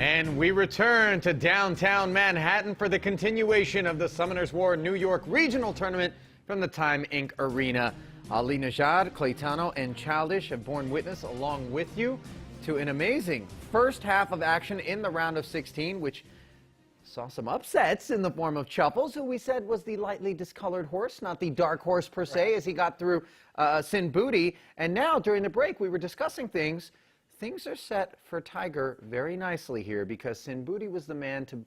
And we return to downtown Manhattan for the continuation of the Summoners War New York Regional Tournament from the Time Inc. Arena. Ali Najad, Claytano, and Childish have borne witness along with you to an amazing first half of action in the round of 16, which saw some upsets in the form of Chuffles, who we said was the lightly discolored horse, not the dark horse per se, as he got through Sin Booty. And now, during the break, we were discussing things. Things are set for Tiger very nicely here because Sin Booty was the man to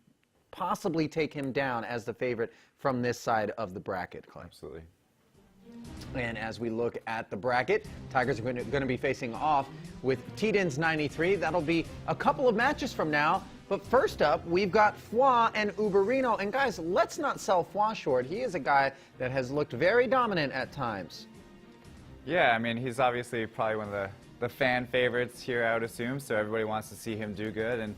possibly take him down as the favorite from this side of the bracket, Clay. Absolutely. And as we look at the bracket, Tigers are going to be facing off with Tidins 93. That'll be a couple of matches from now. But first up, we've got WhatTheFWA and Uberino. And guys, let's not sell WhatTheFWA short. He is a guy that has looked very dominant at times. Yeah, I mean, he's obviously probably one of the fan favorites here, I would assume, so everybody wants to see him do good. And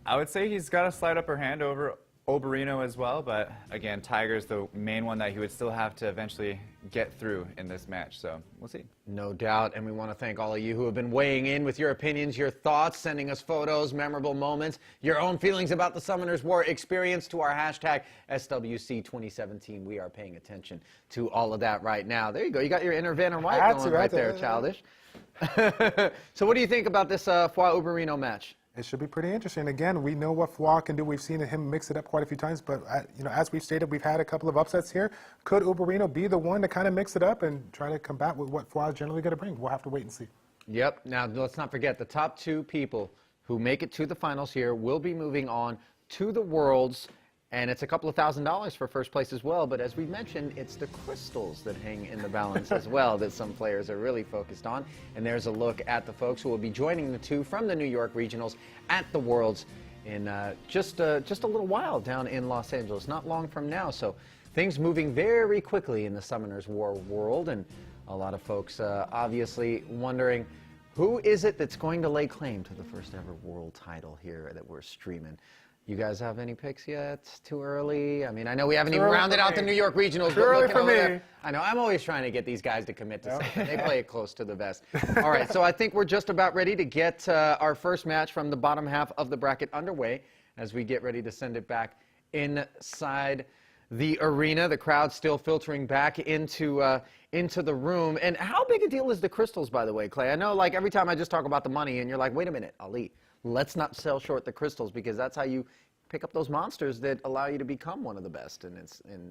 I would say he's got a slight upper hand over Uberino as well, but again, Tiger's the main one that he would still have to eventually get through in this match, so we'll see. No doubt, and we want to thank all of you who have been weighing in with your opinions, your thoughts, sending us photos, memorable moments, your own feelings about the Summoners War experience to our hashtag SWC2017. We are paying attention to all of that right now. There you go. You got your inner Vanna White going right there, Childish. So what do you think about this WhatTheFWA-Uberino match? It should be pretty interesting. Again, we know what WhatTheFWA can do. We've seen him mix it up quite a few times, but you know, as we've stated, we've had a couple of upsets here. Could Uberino be the one to kind of mix it up and try to combat with what WhatTheFWA is generally going to bring? We'll have to wait and see. Yep. Now, let's not forget, the top two people who make it to the finals here will be moving on to the Worlds, and it's a couple of $1,000s for first place as well. But as we mentioned, it's the crystals that hang in the balance as well that some players are really focused on. And there's a look at the folks who will be joining the two from the New York Regionals at the Worlds in just a little while down in Los Angeles, not long from now. So things moving very quickly in the Summoners War world, and a lot of folks obviously wondering, who is it that's going to lay claim to the first ever world title here that we're streaming? You guys have any picks yet? It's too early. I mean, I know we haven't even rounded out the New York Regionals. Too early for me. I know. I'm always trying to get these guys to commit to something. They play it close to the vest. All right, so I think we're just about ready to get our first match from the bottom half of the bracket underway as we get ready to send it back inside the arena. The crowd still filtering back into the room. And how big a deal is the crystals, by the way, Clay? I know, like, every time I just talk about the money, and you're like, wait a minute, Ali. Let's not sell short the crystals, because that's how you pick up those monsters that allow you to become one of the best in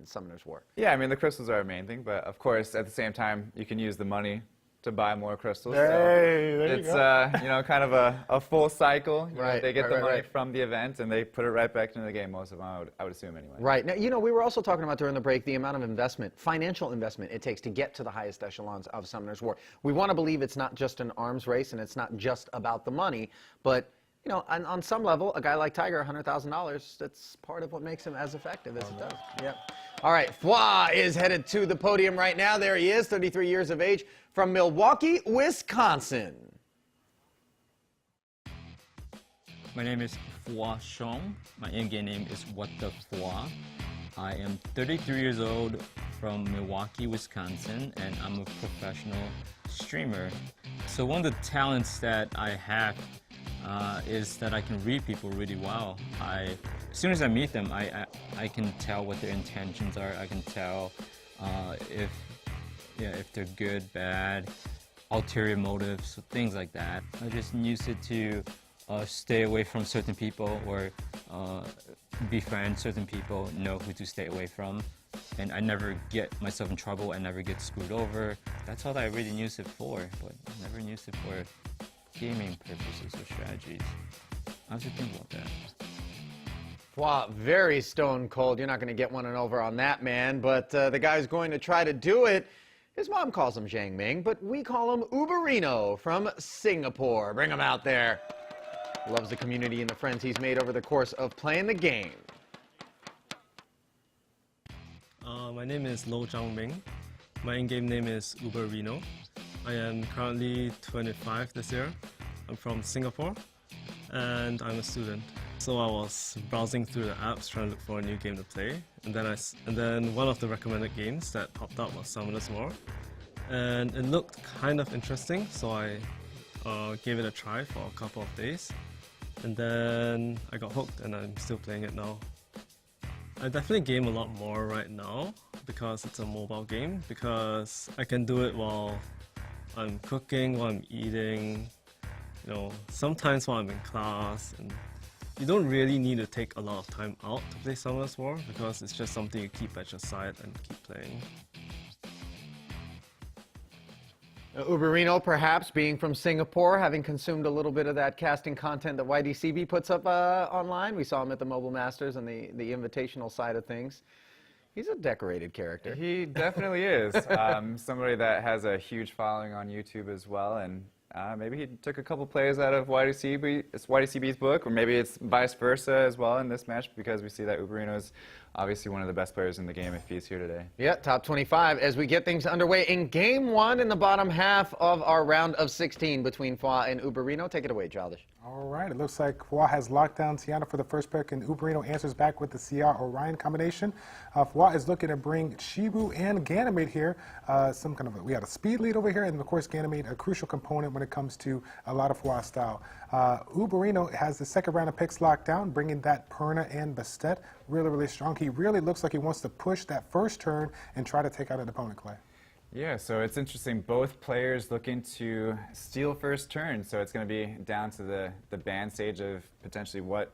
Summoners War. Yeah, I mean, the crystals are our main thing, but of course, at the same time, you can use the money to buy more crystals. Hey, so there it's, you go. you know, kind of a full cycle. You know, they get the money right. from the event, and they put it right back into the game, most of them, I would assume, anyway. Right. Now, you know, we were also talking about during the break the amount of investment, financial investment it takes to get to the highest echelons of Summoners War. We want to believe it's not just an arms race, and it's not just about the money, but you know, on some level, a guy like Tiger, $100,000, that's part of what makes him as effective as it does. Yep. All right, WhatTheFWA is headed to the podium right now. There he is, 33 years of age, from Milwaukee, Wisconsin. My name is WhatTheFWA Shong. My in-game name is WhatTheFWA. I am 33 years old from Milwaukee, Wisconsin, and I'm a professional streamer. So one of the talents that I have is that I can read people really well. As soon as I meet them, I can tell what their intentions are. I can tell if they're good, bad, ulterior motives, things like that. I just use it to stay away from certain people or befriend certain people, know who to stay away from. And I never get myself in trouble. I never get screwed over. That's all that I really use it for, but I never use it for gaming purposes or strategies. How do you think about that? WhatTheFWA, very stone cold. You're not going to get one and over on that, man. But the guy who's going to try to do it, his mom calls him Zhang Ming, but we call him Uberino from Singapore. Bring him out there. Loves the community and the friends he's made over the course of playing the game. My name is Lo Zhang Ming. My in-game name is Uberino. I am currently 25 this year. I'm from Singapore, and I'm a student. So I was browsing through the apps trying to look for a new game to play, and then one of the recommended games that popped up was Summoners War, and it looked kind of interesting, so I gave it a try for a couple of days. And then I got hooked and I'm still playing it now. I definitely game a lot more right now because it's a mobile game, because I can do it while I'm cooking, while I'm eating, you know, sometimes while I'm in class. And you don't really need to take a lot of time out to play Summoners War because it's just something you keep at your side and keep playing. Uberino, perhaps, being from Singapore, having consumed a little bit of that casting content that YDCB puts up online. We saw him at the Mobile Masters and the invitational side of things. He's a decorated character. He definitely is. Somebody that has a huge following on YouTube as well, and maybe he took a couple plays out of YDCB's book, or maybe it's vice versa as well in this match, because we see that Uberino is obviously one of the best players in the game if he's here today. Yeah, top 25 as we get things underway in game one in the bottom half of our round of 16 between FWA and Uberino. Take it away, Childish. All right, it looks like FWA has locked down Tiana for the first pick, and Uberino answers back with the CR Orion combination. FWA is looking to bring Shibu and Ganymede here. We got a speed lead over here, and of course Ganymede, a crucial component when it comes to a lot of FWA style. Uberino has the second round of picks locked down, bringing that Perna and Bastet. Really strong. He really looks like he wants to push that first turn and try to take out an opponent, Clay. Yeah, so it's interesting. Both players looking to steal first turn, so it's going to be down to the band stage of potentially what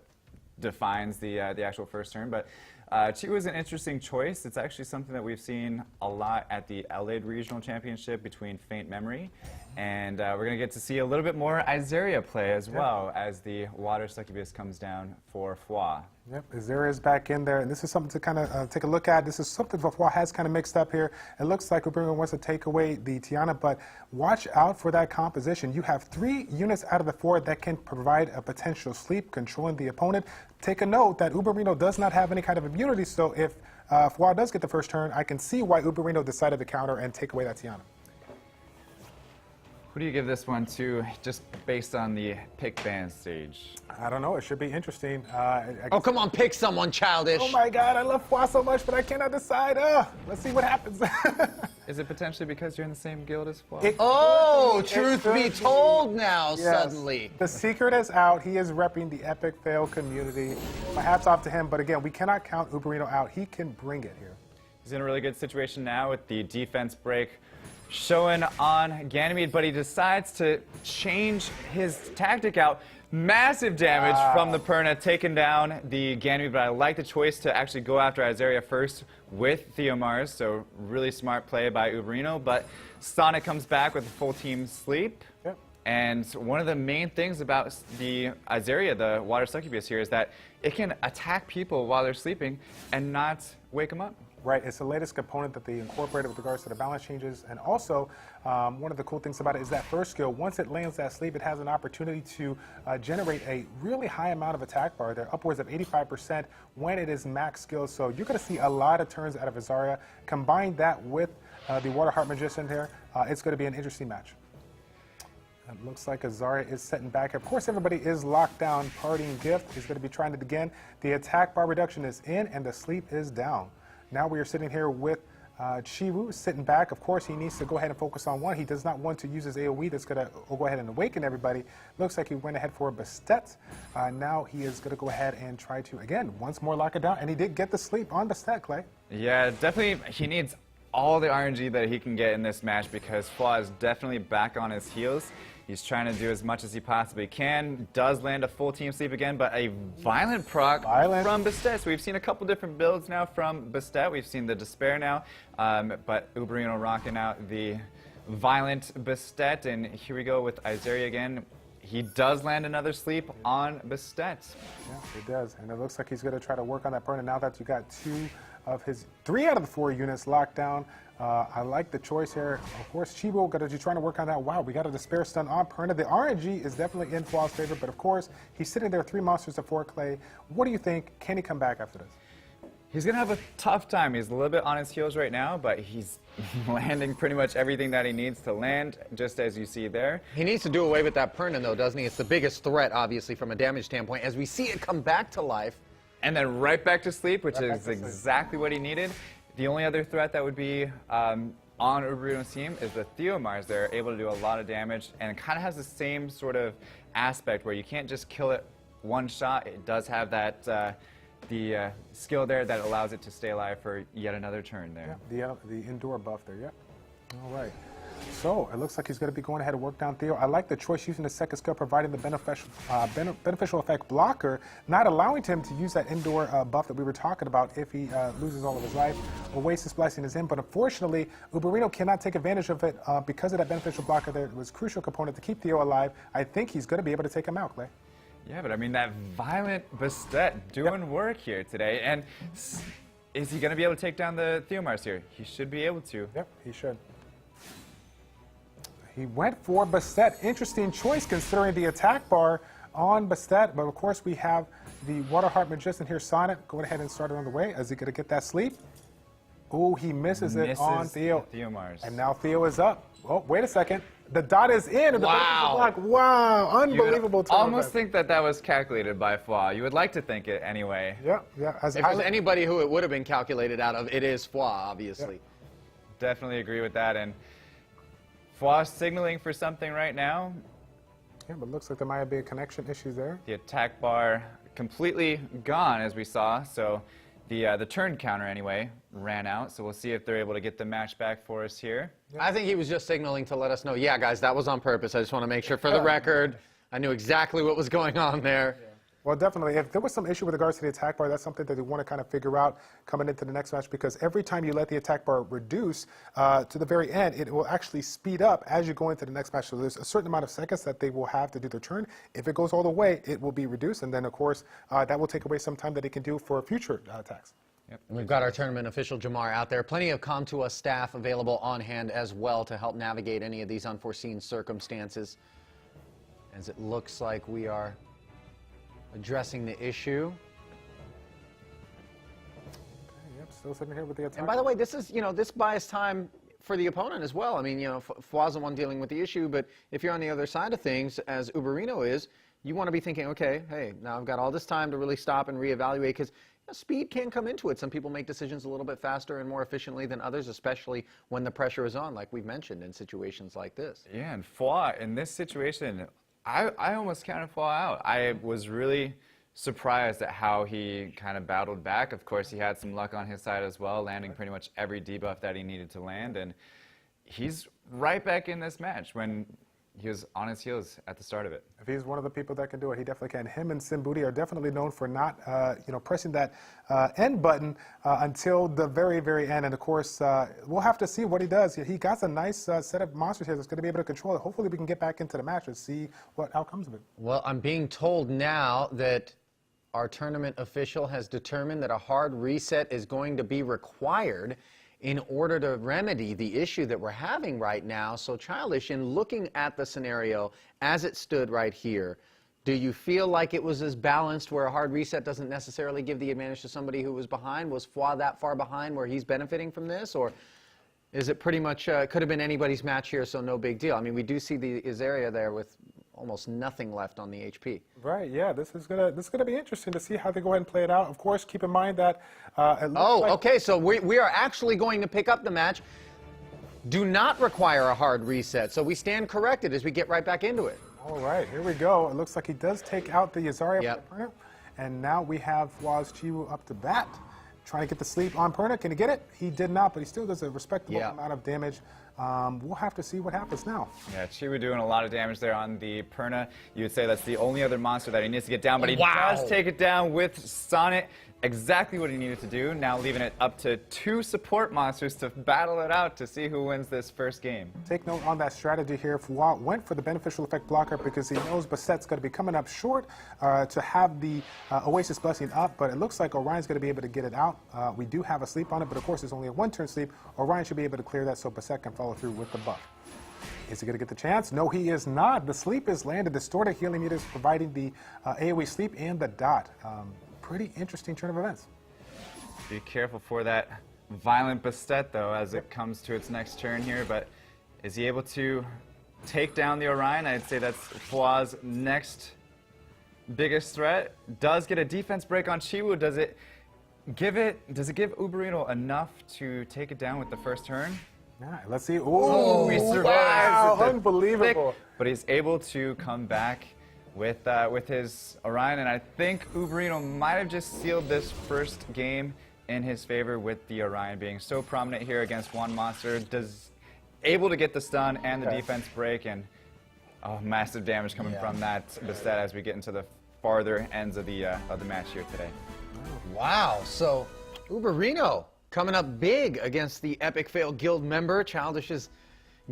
defines the actual first turn. But Chi was an interesting choice. It's actually something that we've seen a lot at the LA Regional Championship between Faint Memory, and we're going to get to see a little bit more Izaria play as well as the Water Succubus comes down for FWA. Yep, Izaria is back in there, and this is something to kind of take a look at. This is something that FWA has kind of mixed up here. It looks like Uberino wants to take away the Tiana, but watch out for that composition. You have 3 units out of the 4 that can provide a potential sleep, controlling the opponent. Take a note that Uberino does not have any kind of immunity, so if FWA does get the first turn, I can see why Uberino decided to counter and take away that Tiana. Who do you give this one to, just based on the pick band stage? I don't know. It should be interesting. Oh, come on, pick someone, Childish. Oh my God, I love FWA so much, but I cannot decide. Let's see what happens. Is it potentially because you're in the same guild as FWA? Oh, truth be told now, Yes. suddenly. The secret is out. He is repping the Epic Fail community. My hat's off to him, but again, we cannot count Uberino out. He can bring it here. He's in a really good situation now with the defense break showing on Ganymede, but he decides to change his tactic out. Massive damage from the Perna, taking down the Ganymede, but I like the choice to actually go after Izaria first with Theomars, so really smart play by Uberino, but Sonic comes back with a full team sleep. Yep. And one of the main things about the Izaria, the Water Succubus here, is that it can attack people while they're sleeping and not wake them up. Right, it's the latest component that they incorporated with regards to the balance changes. And also, one of the cool things about it is that first skill, once it lands that sleep, it has an opportunity to generate a really high amount of attack bar. They're upwards of 85% when it is max skill. So you're going to see a lot of turns out of Izaria. Combine that with the Water Heart Magician here, it's going to be an interesting match. It looks like Izaria is setting back. Of course, everybody is locked down. Parting Gift is going to be trying it again. The attack bar reduction is in, and the sleep is down. Now we are sitting here with Chiwu sitting back. Of course, he needs to go ahead and focus on one. He does not want to use his AoE that's going to go ahead and awaken everybody. Looks like he went ahead for Bastet. Now he is going to go ahead and try to, again, once more lock it down. And he did get the sleep on Bastet, Clay. Yeah, definitely he needs all the RNG that he can get in this match, because FWA is definitely back on his heels. He's trying to do as much as he possibly can. Does land a full team sleep again, but a violent proc from Bastet. So we've seen a couple different builds now from Bastet. We've seen the Despair now, but Uberino rocking out the violent Bastet. And here we go with Izaria again. He does land another sleep on Bastet. Yeah, he does. And it looks like he's going to try to work on that burn. And now that you got 3 out of the 4 units locked down, I like the choice here. Of course, Chibo got to be trying to work on that. Wow, we got a Despair stun on Perna. The RNG is definitely in FWA's favor, but of course, he's sitting there 3 monsters to 4 Clay. What do you think? Can he come back after this? He's going to have a tough time. He's a little bit on his heels right now, but he's landing pretty much everything that he needs to land, just as you see there. He needs to do away with that Perna, though, doesn't he? It's the biggest threat, obviously, from a damage standpoint, as we see it come back to life. And then right back to sleep, which is exactly what he needed. The only other threat that would be on Uberino's team is the Theomars. They're able to do a lot of damage, and it kind of has the same sort of aspect where you can't just kill it one shot. It does have that the skill there that allows it to stay alive for yet another turn there. Yeah, the indoor buff there, yep. All right. So it looks like he's going to be going ahead and work down Theo. I like the choice using the second skill, providing the beneficial effect blocker, not allowing him to use that indoor buff that we were talking about if he loses all of his life. Oasis Blessing is in, but unfortunately, Uberino cannot take advantage of it because of that beneficial blocker that was a crucial component to keep Theo alive. I think he's going to be able to take him out, Clay. Yeah, but I mean, that Violent Bastet doing work here today. And is he going to be able to take down the Theomars here? He should be able to. Yep, he should. He went for Bastet. Interesting choice considering the attack bar on Bastet. But of course, we have the Waterheart Magician here, Sonnet. Go ahead and start it on the way. Is he going to get that sleep? Oh, he misses it on Theo. Theomars. And now Theo is up. Oh, wait a second. The dot is in. And Wow. Wow, unbelievable. You almost think that that was calculated by FWA. You would like to think it anyway. Yeah, yeah. If there's anybody who it would have been calculated out of, it is FWA, obviously. Definitely agree with that. And FWA signaling for something right now. Yeah, but looks like there might be a connection issues there. The attack bar completely gone, as we saw. So the turn counter, anyway, ran out. So we'll see if they're able to get the match back for us here. I think he was just signaling to let us know, yeah, guys, that was on purpose. I just want to make sure for the record, I knew exactly what was going on there. Well, definitely. If there was some issue with regards to the attack bar, that's something that they want to kind of figure out coming into the next match, because every time you let the attack bar reduce to the very end, it will actually speed up as you go into the next match. So there's a certain amount of seconds that they will have to do their turn. If it goes all the way, it will be reduced. And then, of course, that will take away some time that they can do for future attacks. Yep. And we've got our tournament official, Jamar, out there. Plenty of Come2Us staff available on hand as well to help navigate any of these unforeseen circumstances. As it looks like we are addressing the issue. Okay, yep, still sitting here with the attack. And by the way, this is, this buys time for the opponent as well. I mean, FWA's the one dealing with the issue, but if you're on the other side of things, as Uberino is, you want to be thinking, okay, hey, now I've got all this time to really stop and reevaluate, because speed can come into it. Some people make decisions a little bit faster and more efficiently than others, especially when the pressure is on, like we've mentioned in situations like this. Yeah, and FWA, in this situation, I almost counted FWA out. I was really surprised at how he kind of battled back. Of course, he had some luck on his side as well, landing pretty much every debuff that he needed to land, and he's right back in this match when he was on his heels at the start of it. If he's one of the people that can do it, he definitely can. Him and Simbudi are definitely known for not, pressing that end button until the very, very end. And of course, we'll have to see what he does. He got a nice set of monsters here that's going to be able to control it. Hopefully, we can get back into the match and see what outcomes of it. Well, I'm being told now that our tournament official has determined that a hard reset is going to be required in order to remedy the issue that we're having right now. So, Childish, in looking at the scenario as it stood right here, do you feel like it was as balanced where a hard reset doesn't necessarily give the advantage to somebody who was behind? Was FWA that far behind where he's benefiting from this? Or is it pretty much, could have been anybody's match here, so no big deal? I mean, we do see the Azaria there with almost nothing left on the HP. Right, yeah, this is gonna be interesting to see how they go ahead and play it out. Of course, keep in mind that it looks like okay, so we are actually going to pick up the match. Do not require a hard reset, so we stand corrected as we get right back into it. All right, here we go. It looks like he does take out the Azaria Yep. from Perna, and now we have FWA's Chiwu up to bat, trying to get the sleep on Perna. Can he get it? He did not, but he still does a respectable amount of damage. We'll have to see what happens now. Yeah, Chiwu doing a lot of damage there on the Perna. You would say that's the only other monster that he needs to get down, but he does take it down with Sonnet. Exactly what he needed to do, now leaving it up to 2 support monsters to battle it out to see who wins this first game. Take note on that strategy here. FWA went for the beneficial effect blocker because he knows Baset's going to be coming up short to have the Oasis Blessing up, but it looks like Orion's going to be able to get it out. We do have a sleep on it, but of course there's only a 1-turn sleep. Orion should be able to clear that so Baset can follow through with the buff. Is he going to get the chance? No, he is not. The sleep is landed. Distorted healing meters providing the AoE sleep and the dot. Pretty interesting turn of events. Be careful for that Violent Bastet, though, as it comes to its next turn here. But is he able to take down the Orion? I'd say that's FWA's next biggest threat. Does get a defense break on Chiwu. Does it give Uberino enough to take it down with the first turn? All right, let's see. Ooh, he survives. wow, with the unbelievable. But he's able to come back with his Orion, and I think Uberino might have just sealed this first game in his favor with the Orion being so prominent here against one monster, able to get the stun and the defense break, and massive damage coming from that Bastet as we get into the farther ends of the match here today. Wow, so Uberino coming up big against the Epic Fail Guild member, Childish's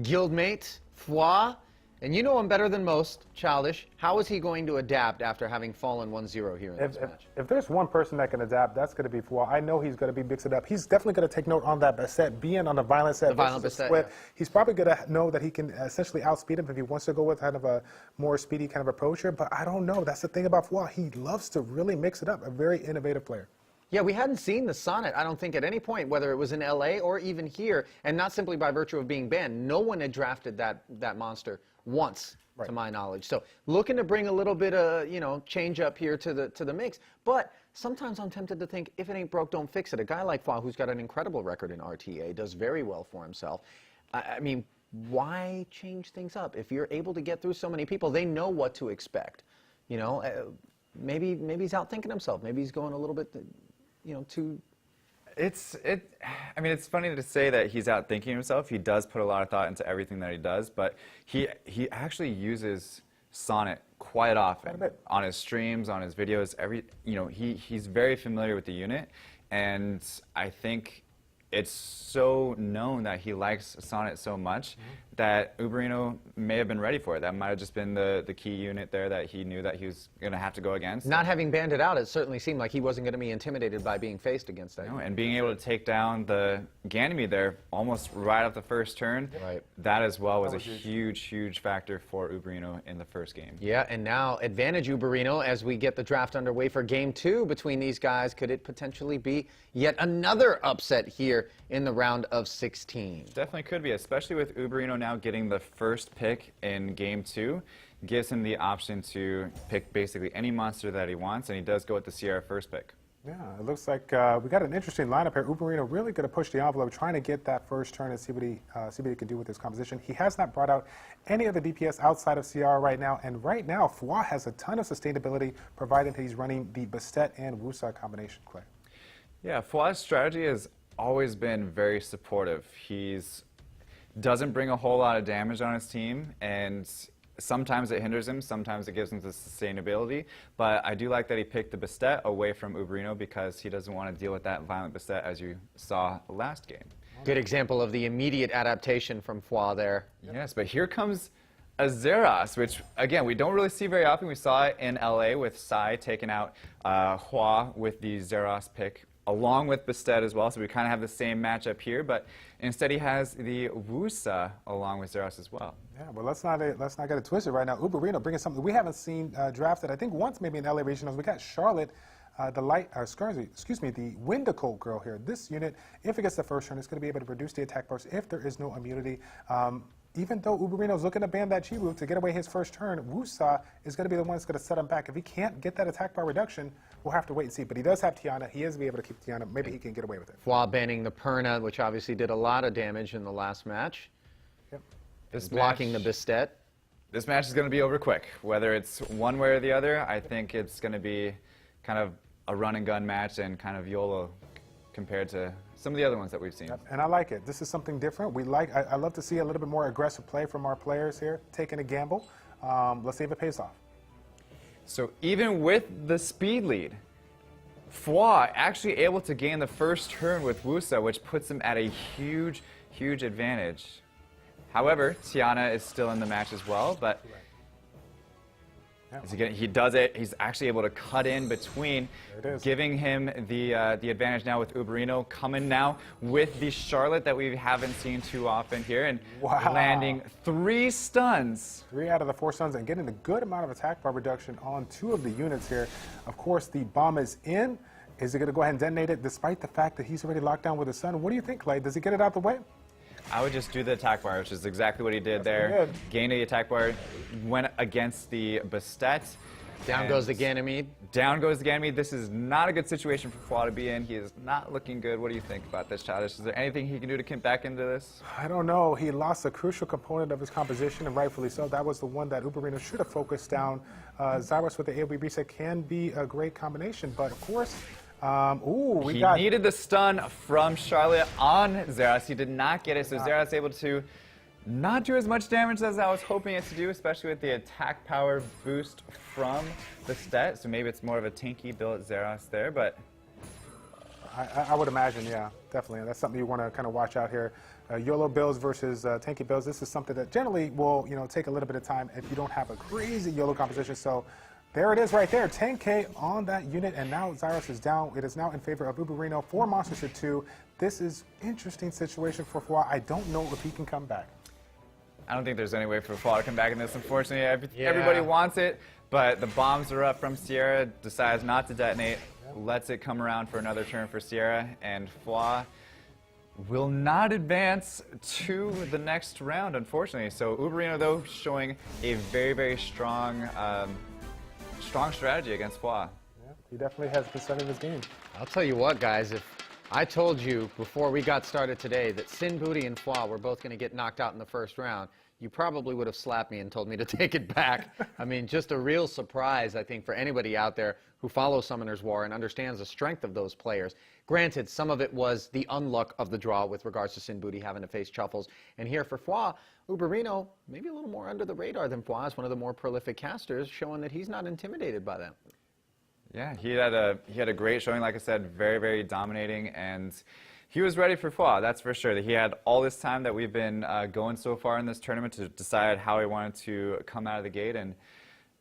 guildmate, WhatTheFWA. And you know him better than most, Childish. How is he going to adapt after having fallen 1-0 here in this match? If there's one person that can adapt, that's going to be WhatTheFWA. I know he's going to be mixed it up. He's definitely going to take note on that Bastet, being on the violent set. The violent versus the Bastet, split. yeah. He's probably going to know that he can essentially outspeed him if he wants to go with kind of a more speedy kind of approach here. But I don't know. That's the thing about WhatTheFWA. He loves to really mix it up. A very innovative player. Yeah, we hadn't seen the Sonnet, I don't think, at any point, whether it was in LA or even here, and not simply by virtue of being banned. No one had drafted that monster once, to my knowledge. So looking to bring a little bit of, change up here to the mix. But sometimes I'm tempted to think, if it ain't broke, don't fix it. A guy like WhatTheFWA, who's got an incredible record in RTA, does very well for himself. I mean, why change things up? If you're able to get through so many people, they know what to expect. Maybe he's outthinking himself. Maybe he's going a little bit, too... I mean, it's funny to say that he's outthinking himself. He does put a lot of thought into everything that he does, but he actually uses Sonnet quite often on his streams, on his videos. He's very familiar with the unit, and I think it's so known that he likes Sonnet so much that Uberino may have been ready for it. That might have just been the key unit there that he knew that he was going to have to go against. Not having banned it out, it certainly seemed like he wasn't going to be intimidated by being faced against that. No, and being able to take down the Ganymede there almost right off the first turn, that as well was a huge factor for Uberino in the first game. Yeah, and now advantage Uberino as we get the draft underway for Game 2 between these guys. Could it potentially be yet another upset here in the round of 16? Definitely could be, especially with Uberino now getting the first pick in Game 2. Gives him the option to pick basically any monster that he wants, and he does go with the Sierra first pick. Yeah, it looks like we got an interesting lineup here. Uberino really going to push the envelope, trying to get that first turn and see what he can do with his composition. He has not brought out any of the DPS outside of Sierra right now, and right now, WhatTheFWA has a ton of sustainability, provided he's running the Bastet and Wusa combination, Clay. Yeah, WhatTheFWA's strategy has always been very supportive. Doesn't bring a whole lot of damage on his team, and sometimes it hinders him, sometimes it gives him the sustainability, but I do like that he picked the Bastet away from Uberino because he doesn't want to deal with that violent Bastet as you saw last game. Good example of the immediate adaptation from WhatTheFWA there. Yes, but here comes a Zeros, which, again, we don't really see very often. We saw it in LA with Sai taking out WhatTheFWA with the Zeros pick, along with Bastet as well, so we kind of have the same matchup here, but instead he has the Wusa along with Zeros as well. Yeah, well, let's not get it twisted right now. Uberino bringing something we haven't seen drafted, I think once maybe in LA Regionals. We got Charlotte, the Windicold girl here. This unit, if it gets the first turn, it's going to be able to reduce the attack burst if there is no immunity. Even though Uberino's looking to ban that Chi-Roof to get away his first turn, Wusa is going to be the one that's going to set him back. If he can't get that attack bar reduction, we'll have to wait and see. But he does have Tiana. He is be able to keep Tiana. Maybe he can get away with it. WhatTheFWA banning the Perna, which obviously did a lot of damage in the last match. Yep. Blocking the Bastet. This match is going to be over quick. Whether it's one way or the other, I think it's going to be kind of a run and gun match and kind of YOLO compared to some of the other ones that we've seen. Yep. And I like it. This is something different. I love to see a little bit more aggressive play from our players here, taking a gamble. Let's see if it pays off. So even with the speed lead, WhatTheFWA actually able to gain the first turn with Wusa, which puts him at a huge advantage. However, Tiana is still in the match as well, but he does it. He's actually able to cut in between, giving him the advantage now with Uberino, coming now with the Charlotte that we haven't seen too often here, and landing 3 stuns. 3 out of the 4 stuns and getting a good amount of attack bar reduction on 2 of the units here. Of course, the bomb is in. Is he going to go ahead and detonate it despite the fact that he's already locked down with the sun? What do you think, Clay? Does he get it out the way? I would just do the attack bar, which is exactly what he did there. Gained the attack bar, went against the Bastet, Down And goes the Ganymede. Down goes the Ganymede. This is not a good situation for FWA to be in. He is not looking good. What do you think about this, Childish? Is there anything he can do to get back into this? I don't know. He lost a crucial component of his composition, and rightfully so. That was the one that Uberino should have focused down. Zyros with the AoE reset can be a great combination, but of course, He needed the stun from Charlotte on Zeros. He did not get it, so Zeros able to not do as much damage as I was hoping it to do, especially with the attack power boost from the stat. So maybe it's more of a tanky build Zeros there, but I would imagine, yeah, definitely. And that's something you want to kind of watch out here. YOLO builds versus tanky builds. This is something that generally will, take a little bit of time if you don't have a crazy YOLO composition. So there it is right there, 10K on that unit, and now Zyros is down. It is now in favor of Uberino for Monster 2. This is interesting situation for FWA. I don't know if he can come back. I don't think there's any way for FWA to come back in this, unfortunately. Everybody wants it, but the bombs are up from Sierra, decides not to detonate, lets it come around for another turn for Sierra, and FWA will not advance to the next round, unfortunately. So Uberino, though, showing a very, very strong strategy against FWA. Yeah, he definitely has been studying his game. I'll tell you what, guys, if I told you before we got started today that Sin Booty and FWA were both going to get knocked out in the first round, you probably would have slapped me and told me to take it back. I mean, just a real surprise, I think, for anybody out there who follows Summoner's War and understands the strength of those players. Granted, some of it was the unluck of the draw with regards to Sin Booty having to face Chuffles. And here for FWA, Uberino, maybe a little more under the radar than FWA, is one of the more prolific casters, showing that he's not intimidated by them. Yeah, he had a great showing, like I said, very, very dominating, and he was ready for FWA, that's for sure. He had all this time that we've been going so far in this tournament to decide how he wanted to come out of the gate, and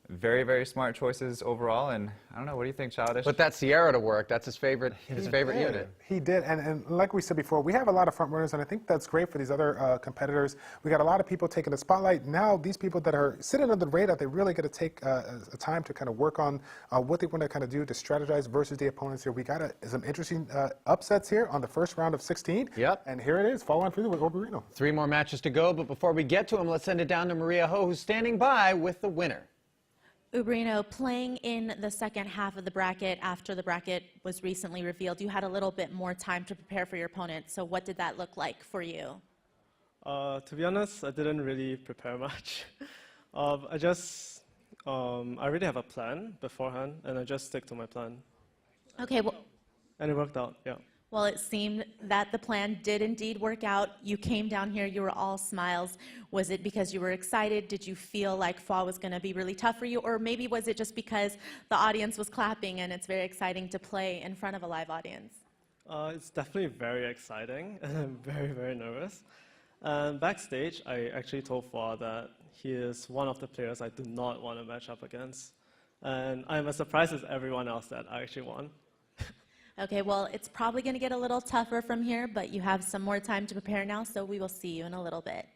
very, very smart choices overall. And I don't know, what do you think, Childish? Put that Sierra to work. That's his favorite unit. He did, and like we said before, we have a lot of front runners, and I think that's great for these other competitors. We got a lot of people taking the spotlight. Now these people that are sitting under the radar, they really got to take a time to kind of work on what they want to kind of do to strategize versus the opponents here. We got some interesting upsets here on the first round of 16. Yep. And here it is, following through with Uberino. 3 more matches to go, but before we get to him, let's send it down to Maria Ho, who's standing by with the winner. Uberino, playing in the second half of the bracket after the bracket was recently revealed, you had a little bit more time to prepare for your opponent. So what did that look like for you? To be honest, I didn't really prepare much. I already have a plan beforehand, and I just stick to my plan. Okay, well, And it worked out, yeah. well, it seemed that the plan did indeed work out. You came down here, you were all smiles. Was it because you were excited? Did you feel like FWA was going to be really tough for you? Or maybe was it just because the audience was clapping and it's very exciting to play in front of a live audience? It's definitely very exciting, and I'm very, very nervous. And backstage, I actually told FWA that he is one of the players I do not want to match up against. And I'm as surprised as everyone else that I actually won. Okay, well, it's probably going to get a little tougher from here, but you have some more time to prepare now, so we will see you in a little bit.